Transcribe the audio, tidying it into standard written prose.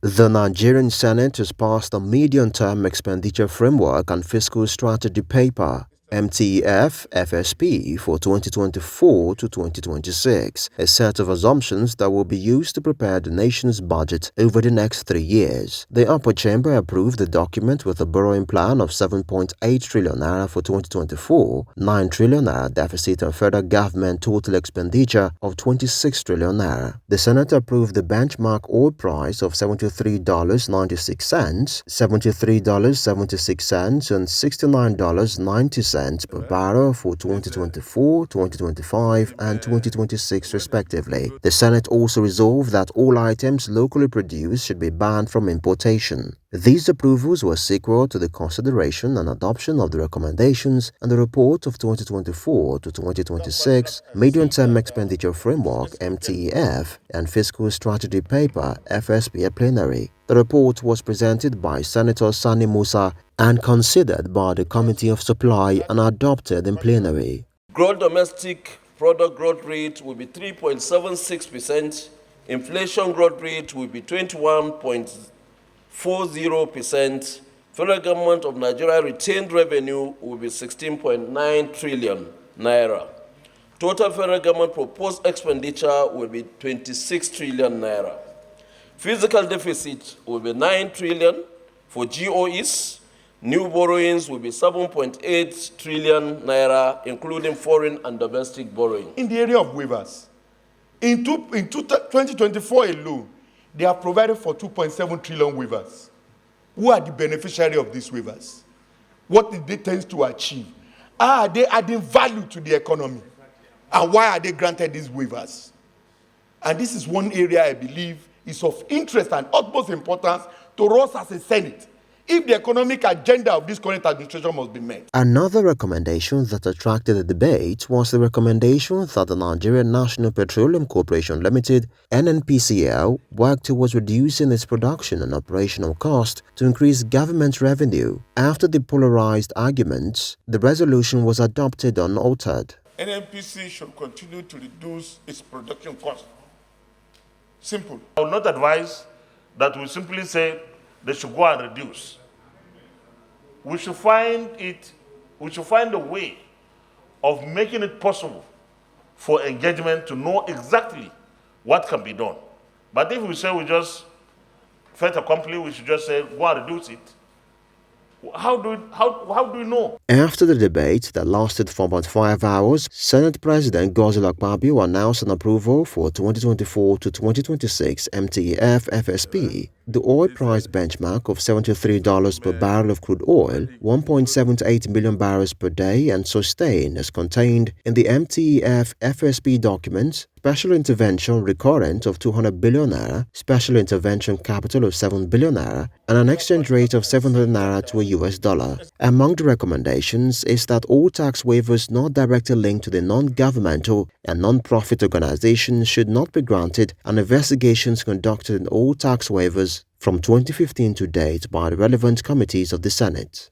The Nigerian Senate has passed a medium-term expenditure framework and fiscal strategy paper (MTEF FSP) for 2024 to 2026, a set of assumptions that will be used to prepare the nation's budget over the next 3 years. The upper chamber approved the document with a borrowing plan of 7.8 trillion naira for 2024, 9 trillion naira deficit, and federal government total expenditure of 26 trillion naira. The Senate approved the benchmark oil price of $73.96, $73.76, and $69.90 per barrel for 2024, 2025, and 2026 respectively. The Senate also resolved that all items locally produced should be banned from importation. These approvals were sequel to the consideration and adoption of the recommendations and the report of 2024 to 2026 Medium-Term Expenditure Framework (MTEF) and Fiscal Strategy Paper (FSP) at plenary. The report was presented by Senator Sani Musa and considered by the Committee of Supply and adopted in plenary. Gross domestic product growth rate will be 3.76%. Inflation growth rate will be 21.40%. Federal government of Nigeria retained revenue will be 16.9 trillion naira. Total federal government proposed expenditure will be 26 trillion naira. Physical deficit will be 9 trillion for GOEs. New borrowings will be 7.8 trillion naira, including foreign and domestic borrowing. In the area of waivers, in 2024 alone, they have provided for 2.7 trillion waivers. Who are the beneficiary of these waivers? What did they tend to achieve? Are they adding value to the economy? And why are they granted these waivers? And this is one area I believe is of interest and utmost importance to us as a Senate, if the economic agenda of this current administration must be met. Another recommendation that attracted the debate was the recommendation that the Nigerian National Petroleum Corporation Limited (NNPCL) work towards reducing its production and operational cost to increase government revenue. After the polarized arguments, the resolution was adopted unaltered. NNPC should continue to reduce its production cost. Simple. I will not advise that we simply say they should go and reduce. We should find a way of making it possible for engagement to know exactly what can be done. But if we say we just fait accompli, we should just say go and reduce it. How do we know? After the debate that lasted for about 5 hours, Senate President Godswill Akpabio announced an approval for 2024 to 2026 MTEF FSP. The oil price benchmark of $73 per barrel of crude oil, 1.78 million barrels per day, and sustained as contained in the MTEF FSP document. Special intervention recurrent of 200 billion naira, special intervention capital of 7 billion naira, and an exchange rate of 700 naira to a US dollar. Among the recommendations is that all tax waivers not directly linked to the non-governmental and non-profit organizations should not be granted, and investigations conducted in all tax waivers from 2015 to date by the relevant committees of the Senate.